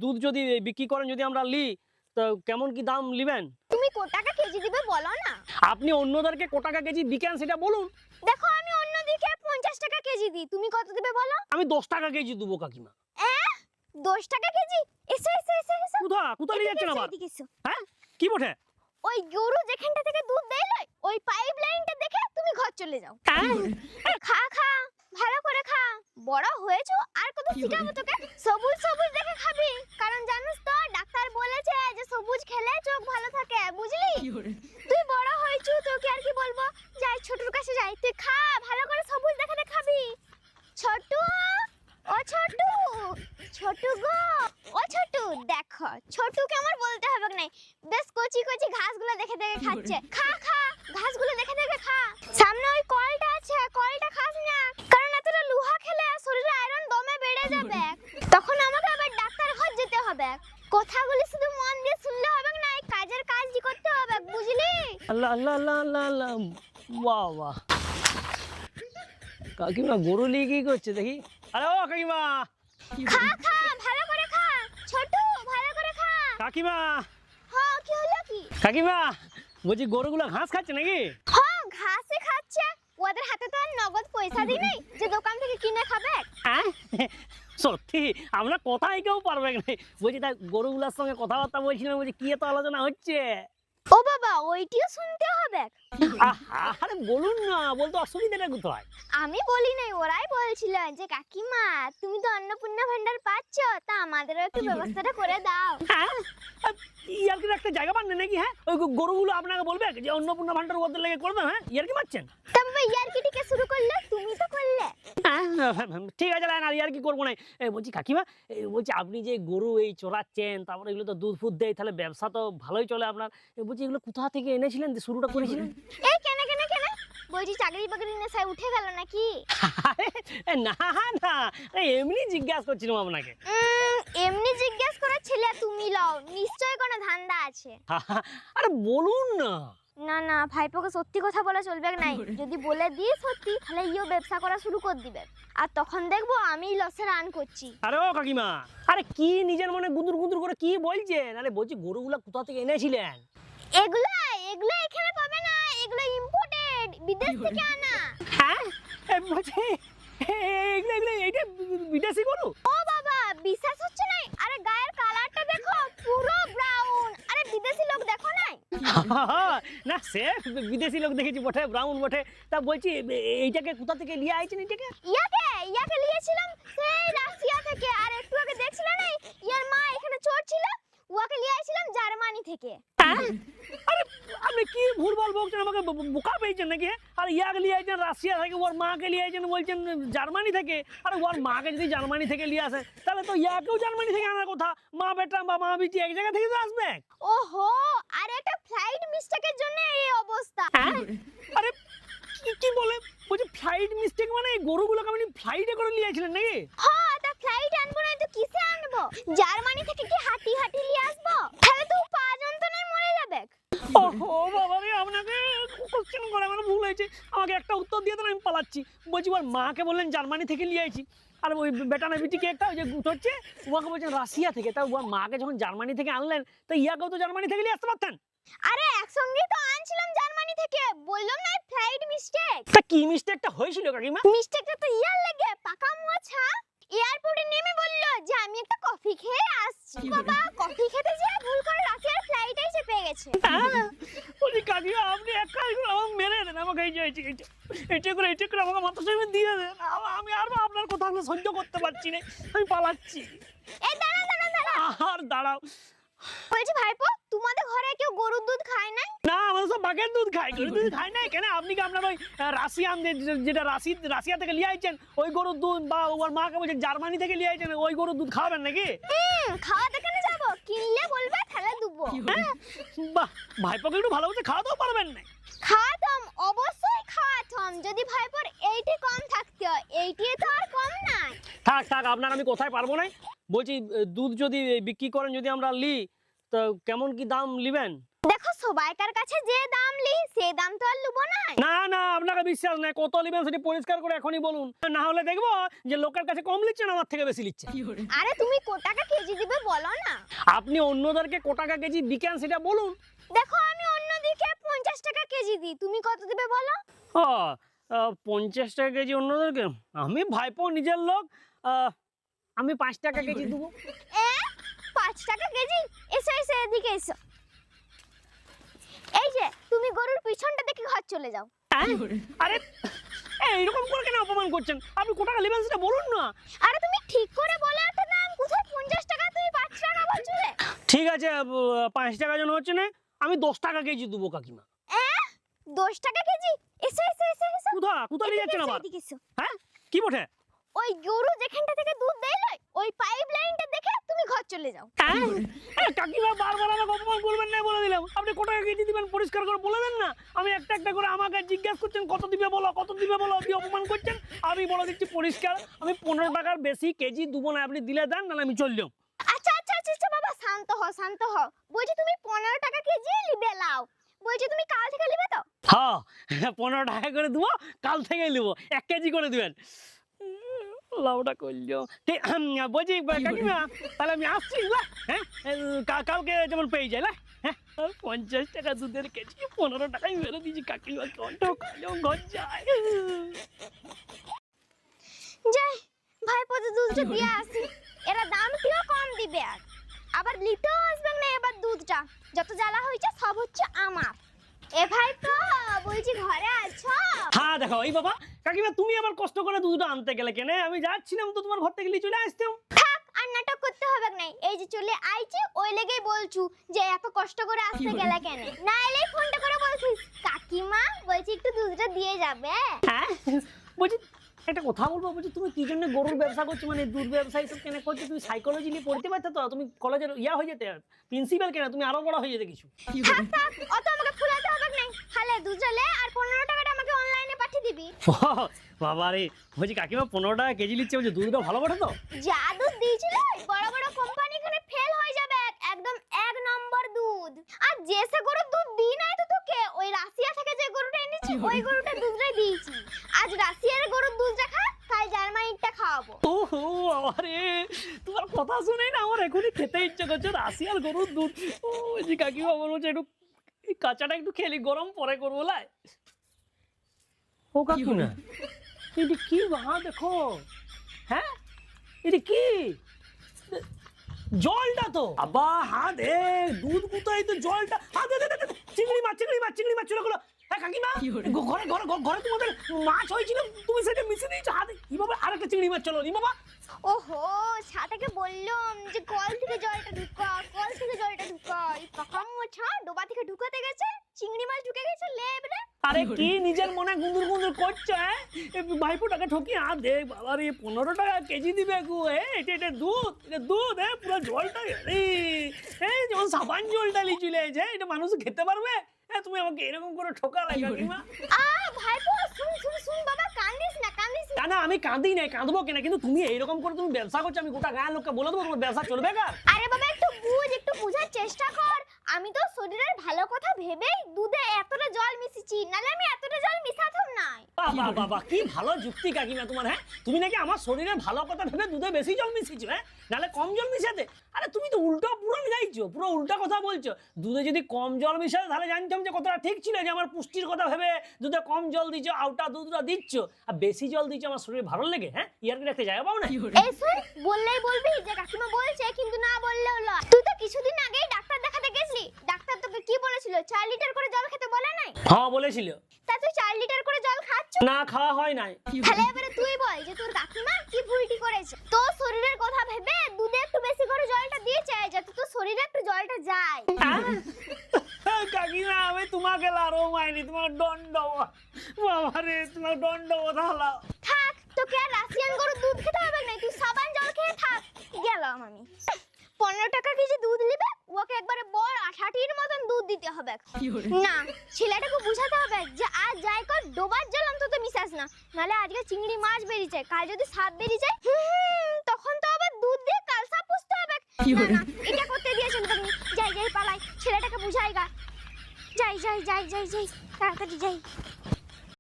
দুধ যদি বিক্রি করেন যদি আমরা লি তো কেমন কি দাম নেবেন? তুমি কত টাকা কেজি দিবে বলো না। আপনি অন্যদেরকে কত টাকা কেজি বিকেন সেটা বলুন। দেখো আমি অন্যদিকে 50 টাকা কেজি দিই, তুমি কত দিবে বলো? আমি 10 টাকা কেজি দেবো কাকিমা। 10 টাকা কেজি? এসো এসো এসো এসো। কোথা নিয়ে যাচ্ছেন আবার? এদিকে এসো। হ্যাঁ কি বটে? ওই গরু যেখানটা থেকে দুধ দেয় লয়, ওই পাইপ লাইনটা দেখে তুমি ঘর চলে যাও। খা খা, ভালো করে খা। বড় হয়েছো আর কত শিখাবো তোকে? সবুজ সবুজ দেখে খাবি, কারণ জানিস তো ডাক্তার বলেছে যে সবুজ খেলে চোখ ভালো থাকে, বুঝলি? তুই বড় হয়েছো, তোকে আর কি বলবো? যাই ছোটুর কাছে যাই, তুই খা ভালো করে, সবুজ দেখে খাবি। ছোটু, ও ছোটু, ছোটু গো, ও ছোটু, দেখো ছোটুকে আমার বলতে হবে না, বেশ কচি কচি ঘাসগুলো দেখে দেখে খাচ্ছে। খা খা, ঘাসগুলো দেখে দেখে খা। সামনে ওই কলটা আছে, কলটা খাস না, কারণ এতটা লোহা খেলে শরীরে আয়রন দমে বেড়ে যাবে, তখন আমাকে আবার ডাক্তার ঘর যেতে হবে। কথাগুলি শুধু মন দিয়ে শুনলে হবে না, এই কাজের কাজই করতে হবে, বুঝলি? আল্লাহ আল্লাহ আল্লাহ আল্লাহ আল্লাহ, বাহ বাহ। কাকিমা গরু নিয়ে কি করছে দেখি? আরে ও কাকিমা! খা খা, ভালো করে খা ছোটু, ভালো করে খা। কাকিমা! হ্যাঁ কি হলো কি? কাকিমা বলছি গরুগুলো ঘাস খাচ্ছে নাকি? হ্যাঁ ঘাসে খাচ্ছে, ওদের হাতে তো আর নগদ পয়সা দিই নাই যে দোকান থেকে কিনে খাবে। হ্যাঁ সত্যি আমরা কথাই কেউ পারবে না। বলছি তা গরুগুলোর সঙ্গে কথাবার্তা বলছিলাম, বলছি কি এত আলোচনা হচ্ছে? ও বাবা, ওইটিও শুনতে হবে? আরে বলুন না, বলতে অসুবিধাটা কোথায়? আমি বলি নাই, ওরাই বলছিল যে কাকিমা তুমি তো অন্নপূর্ণা ভান্ডার পাচ্ছ, তা আমাদেরও একটু ব্যবস্থাটা করে দাও। হ্যাঁ ইয়ার্কির একটা জায়গা পান নাকি? হ্যাঁ ওই গরুগুলো আপনাকে বলবে যে অন্নপূর্ণা ভান্ডার ওদের লেগে করবে? হ্যাঁ ইয়ার্কি মারছেন? তা বাবা ইয়ার্কিটি কে শুরু করলে? তুমি তো করলে। ঠিক আছে আর ইয়ার্কি করবো না। বলছি কাকিমা, বলছি আপনি যে গরু এই চড়াচ্ছেন, তারপরে এগুলো তো দুধ ফুধ দেয়, তাহলে ব্যবসা তো ভালোই চলে আপনার। বলছি এগুলো কোথা থেকে এনেছিলেন, শুরুটা করেছিলেন? এই কেন কেন কেন বলছি, চাকরি বাকরি নেশায় উঠে গেল নাকি? না না, এমনি জিজ্ঞাসা করছিলাম আপনাকে। এমনি জিজ্ঞেস করার ছেলে তুমি লও, নিশ্চয়ই কোনো ধান্দা আছে। আরে বলুন না। না না, ভাইপোকে সত্যি কথা বলা চলবে নাই, যদি বলে দিই সত্যি তাহলে ইও ব্যবসা করা শুরু করে দিবে, আর তখন দেখবো আমি লসে রান করছি। আরে ও কাকিমা, আরে কি নিজের মনে গুদুর গুদুর করে কি বলছেন? আরে বলছি গরুগুলা কোথা থেকে এনেছিলেন? এগুলা এগুলা এখানে পাবে না, এগুলো ইম্পোর্টেড, বিদেশ থেকে আনা। হ্যাঁ বলছি এগুলো এগুলো এইটা বিদেশি গরু? ও বাবা, বিশ্বাস হচ্ছে না? আরে গায়ের কালারটা দেখো, পুরো ব্রাউন। আরে বিদেশি লোক দেখো নাই? না সে বিদেশি লোক দেখেছি বটে, ব্রাউন বটে। তা বলছি এইটাকে কোথা থেকে নিয়ে আইছেন এইটাকে? ইয়াকে নিয়েছিলাম সেই রাশিয়া থেকে, আর একটু আগে দেখছিলে না ইয়ার মা এখানে চড়ছিল, ওকে নিয়ে আইছিলাম জার্মানি থেকে। আরে আপনি কি ভুলভাল বলছেন, আমাকে বোকা পেয়েছেন নাকি? আর ইয়াকে নিয়ে আইছেন রাশিয়া থেকে, ওর মাকে নিয়ে আইছেন বলছেন জার্মানি থেকে। আরে ওর মাকে যদি জার্মানি থেকে নিয়ে আসে তাহলে তো ইয়াকেও জার্মানি থেকে আনার কথা। মা বেটা বা মা বিটি এক জায়গা থেকে তো আসবে। ওহো, আর একটা ফ্লাইট মিস্টেকের জন্য এই অবস্থা। আরে কি বলে? বলছি ফ্লাইট মিস্টেক মানে এই গরুগুলোকে আপনি ফ্লাইটে করে নিয়ে আসছিলেন নাকি? হ্যাঁ, তা ফ্লাইট আনবো না তো কিসে আনবো? জার্মানি থেকে কি হাঁটি হাঁটি নিয়ে আসবো? তাহলে তো পা যন্ত্রণায় মরে যাবে। ওহো বাবা রে, আপনাকে কোশ্চেন করে আমার ভুল হয়েছে, আমাকে একটা উত্তর দিয়ে দেন, আমি পালাচ্ছি। বলছি ওর মাকে বললেন জার্মানি থেকে নিয়ে আইছি, আর ওই বেটা না বিটিকে একটা ওই যে হচ্ছে ওকে বলছেন রাশিয়া থেকে। তা ওর মাকে যখন জার্মানি থেকে আনলেন তো ইয়াকেও তো জার্মানি থেকে নিয়ে আসতে পারতেন। আরে একসঙ্গেই তো আনছিলাম জার্মানি থেকে, বললাম না ফ্লাইট মিস্টেক। তা কি মিস্টেকটা হয়েছিল কাকিমা? মিস্টেকটা তো ইয়ার লাগে পাকা মোছা। এয়ারপোর্টে নেমে বলল যে আমি একটা কফি খেয়ে আসছি। বাবা কফি খেতে যেয়ে ভুল করে রাশিয়ার ফ্লাইটেই চেপে গেছে। বলছি কাকিমা আপনি এক কাজ করে আমাকে মেরে দেন, আমাকে এই যে এটা করে আমাকে মাথা সামনে দিয়ে দেন। আমি আর আপনার কথাগুলো সহ্য করতে পারছি না, আমি পালাচ্ছি। এই দাঁড়া দাঁড়া দাঁড়া, আর দাঁড়াও। বলছি ভাইপো তোমাদের ঘরে কেউ গরুর দুধ খায় না? না আমাদের সব বাঘের দুধ খায়, গরুর দুধ খায় না কেন? আপনি কি আপনার ওই রাশিয়ান যেটা রাশিয়া থেকে নিয়ে আইছেন ওই গরুর দুধ, বা ওর মাকে বলছেন জার্মানি থেকে নিয়ে আইছেন ওই গরুর দুধ খাওয়াবেন নাকি? খাওয়াতে কেন যাবো, কিনলে বলবে তাহলে দেবো। বাহ, ভাইপোকে একটু ভালো করে খাওয়াতেও পারবেন না? খাওয়াতাম, অবশ্যই খাওয়াতাম, যদি ভাইপোর এইটি কম থাকতো, এইটি তো আর কম নাই। থাক থাক, আপনার আমি কোথায় পারবো না। বলছি দুধ যদি বিক্রি করেন যদি আমরা লি তো কেমন কি দাম নেবেন? দেখো সবাইকার কাছে যে দাম লি সেই দাম তো আর লুবো না। না না, আপনাকে বিশ্বাস নাই, কত নেবেন সেটা পরিষ্কার করে এখনই বলুন, না হলে দেখবো যে লোকের কাছে কম নিচ্ছেন, আমার থেকে বেশি নিচ্ছে। আরে তুমি কত টাকা কেজি দিবে বলো না। আপনি অন্যদেরকে কত টাকা কেজি বিকেন সেটা বলুন। দেখো আমি অন্যদিকে 50 টাকা কেজি দিই, তুমি কত দিবে বলো? ও 50 টাকা কেজি অন্যদেরকে, আমি ভাইপো নিজের লোক, আমি 5 টাকা কেজি দেবো। 5 টাকা কেজি? এসো এসো এদিকে এসো। এই যে তুমি গরুর পিছনটা দেখে ঘর চলে যাও। আরে এইরকম করে কেন অপমান করছেন? আপনি কত টাকা নেবেন সেটা বলুন না। আরে তুমি ঠিক করে বলে একটা দাম, কোথায় 50 টাকা তুমি 5 টাকা বলছো রে? ঠিক আছে, 5 টাকা জন হচ্ছে না, আমি 10 টাকা কেজি দেবো কাকিমা। 10 টাকা কেজি? এসো এসো এসো এসো। কোথায় নিয়ে যাচ্ছেন আবার? এদিকে এসো। হ্যাঁ কি বটে? ওই গরু যেখানটা থেকে দুধ দেয় লয়, ওই পাইপ লাইনটা দেখে তুমি ঘর চলে যাও। কাকিমা বারবার আমাকে অপমান করবেন না বলে দিলাম, আপনি কত টাকা কেজি দিবেন পরিষ্কার করে বলে দেন না। আমি একটা একটা করে আমাকে জিজ্ঞাসা করছেন কত দিবে বলো, কত দিবে বলো, আপনি অপমান করছেন। আমি বলে দিচ্ছি পরিষ্কার, আমি 15 টাকার বেশি কেজি দেবো না, আপনি দিলে দেন, নাহলে আমি চল যাও। আচ্ছা আচ্ছা আচ্ছা আচ্ছা বাবা, শান্ত হও শান্ত হও। বলছি তুমি 15 টাকা কেজি লিবে লাও। বলছি তুমি কাল থেকে লিবে তো? হ্যাঁ 15 টাকা করে দেবো, কাল থেকে নেবো 1 কেজি করে দিবেন। লাউটা করলো ঠিক, বলছি কাকিমা তাহলে আমি আসছি না, হ্যাঁ কালকে যেমন পেয়ে যায় না। হ্যাঁ 50 টাকা দুধের কেজি 15 টাকায় মেরে দিয়েছি, কাকিমা কত খালো ঘর যায়। যাই ভাইপো তো দুধটা দিয়ে আসি, এরা দাম কেউ কম দিবে আর আবার লিতেও আসবেন না এবার দুধটা। যত জ্বালা হয়েছে সব হচ্ছে আমার। এ ভাইপো বলছি ঘরে আছো? হ্যাঁ দেখো এই বাবা, কাকিমা তুমি আবার কষ্ট করে দুধটা আনতে গেলে কেন? আমি যাচ্ছিলাম তো তোমার ঘর থেকে নিয়ে চলে আসতাম। থাক আর নাটক করতে হবে না, এই যে চলে আইছি ওই লেগেই বলছু যে এত কষ্ট করে আসতে গেলে কেন, না এলেই ফোনটা করে বলছিস কাকিমা বলছি একটু দুধটা দিয়ে যাবে। হ্যাঁ বলছি একটা কথা বলবো, বলছি তুমি কি জন্য গরুর ব্যবসা করছো, মানে দুধ ব্যবসা এইসব কেন করছো? তুমি সাইকোলজি নিয়ে পড়তে পারতো তো, তুমি কলেজের ইয়া হয়ে যেতে, প্রিন্সিপাল কেন, তুমি আরো বড় হয়ে যেতে কিছু। থাক থাক অত আমাকে ফুলাতে হবে না, খালে দুধটা লে আর 15 টাকাটা আমাকে অনলাইনে পাঠিয়ে দিবি। বাবা রে, বলছি কাকিমা 15 টাকা কেজি নিচ্ছে, বলছে দুধটা ভালো বটে তো? যা দুধ দিয়েছিল বড় বড় কোম্পানি এখানে ফেল হয়ে যাবে, একদম 1 নম্বর দুধ। আর যে সে গরুর দুধ দিই নাই তো তোকে, ওই রাশিয়া থেকে যে গরুটা এনেছি ওই গরুটা দুধটাই দিয়েছি। আজ রাশিয়ার গরুর দুধটা খা, কাল জার্মানিটা খাওয়াবো। ওহো আরে তোমার কথা শুনে না আমার এখনই খেতে ইচ্ছে করছে রাশিয়ার গরুর দুধ। ও জি কাকিমা বলছে একটু এই কাঁচাটা একটু খেলি, গরম পরে করবো লাই। ও কাকিমা এটা কি বাহা দেখো, হ্যাঁ এটা কি জলটা তো আবা, হ্যাঁ দে দুধ কোথায় তো জলটা, হ্যাঁ দে দে দে, চিংড়ি মাছ চিংড়ি মাছ চিংড়ি মাছ চলে গেলো। হ্যাঁ কাকিমা ঘরে ঘরে ঘরে তোমাদের মাছ হয়েছিল, তুমি সেটা মিশে দিয়েছো হাতে, এইভাবে আরেকটা চিংড়ি মাছ চলো নি বাবা। ওহো সাথেকে বললাম যে কল থেকে জলটা ঢুকা, কল থেকে জলটা ঢুকা, এই কাকা মোছা ডোবা থেকে ঢুকাতে গেছে, চিংড়ি মাছ ঢুকে গেছে লেবরে। আরে কি নিজের মনে গুন্দুর গুন্দুর করছো? হ্যাঁ ভাইপোটাকে ঠকি আর দেখ বাবা রে 15 টাকা কেজি দিবে গো, এটা এটা দুধ, এটা দুধ, পুরো জলটা এই যেমন সাবান জলটা লিচুলে আছে, এটা মানুষ খেতে পারবে? তুমি আমাকে এরকম করে ঠকালে কাকিমা। ভাইপো শুন শুন শুন বাবা, কান্দিস না কান্দিস না। না আমি কাঁদি নাই, কাঁদবো কেন, কিন্তু তুমি এইরকম করে তুমি ব্যবসা করছো, আমি গোটা গায়ের লোককে বলে দেবো তোমার ব্যবসা চলবে না। আরে বাবা একটু বুঝ, একটু বুঝার চেষ্টা কর। আমি তো শরীরের ভালো কথা ভেবেই দুধে এতটা জল মিশিয়েছি, নালে আমি এতটা জল মিশাতাম না। বাবা বাবা কি ভালো যুক্তি কাকিমা তোমার। হ্যাঁ তুমি নাকি আমার শরীরের ভালো কথা ভেবে দুধে বেশি জল মিশিয়েছো, হ্যাঁ নালে কম জল মিশাতে। আরে তুমি তো উল্টো পুরো মিলাইছো, পুরো উল্টা কথা বলছো। দুধে যদি কম জল মিশাতে তাহলে জানতাম যে কথাটা ঠিক ছিল, যে আমার পুষ্টির কথা ভেবে দুধে কম জল দিচ্ছ, আউটা দুধটা দিচ্ছ, আর বেশি জল দিচ্ছ আমার শরীর ভালো লেগে। হ্যাঁ ইয়ার কি রাখতে যায় পাও না? এই শুন, বললেই বলবি যে কাকিমা বলছে, কিন্তু না বললেও লয়। তুই তো কিছুদিন আগেই ডাক্তার দেখাতে গেছিলি, ডাক্তার তোকে কি বলেছিল? 4 লিটার করে জল খেতে বলে নাই? হ্যাঁ বলেছিল। তা তুই 4 লিটার করে জল খাচ্ছ না, খাওয়া হয় নাই। তাহলে এবারে তুই বল যে তোর কাকিমা কি ভুলটি করেছে। তোর শরীরের কথা ভেবে দুধে একটু বেশি করে জলটা দিয়েছে, যাতে তোর শরীরে একটু জলটা যায়। কাকিমা আমি তোমাকে লারো মাইনি, তোমার দণ্ড বাবা রে, তোমার দণ্ড বধালাও। থাক, তোকে আর রাশিয়ান গরুর দুধ খেতে হবে না, তুই সাবান জল খেয়ে থাক। গেলাম আমি। 15 টাকা কেজি দুধ নিবে, ওকে একবারে বড় আঠাটির মতন দুধ দিতে হবে। না, ছেলেটাকে বুঝাতে হবে যে আজ যাই কর ডোবার জল অন্তত মিশাস না, নালে আজকে চিংড়ি মাছ বেরিয়ে যায়, কাল যদি সাপ বেরিয়ে যায় তখন তো আবার দুধ দিয়ে কাল সাপ পুষতে হবে। না না, এটা করতে খেতে দিয়েছেন তুমি। যাই যাই পালাই, ছেলেটাকে বুঝাই গা। যাই যাই যাই যাই যাই, তাড়াতাড়ি যাই।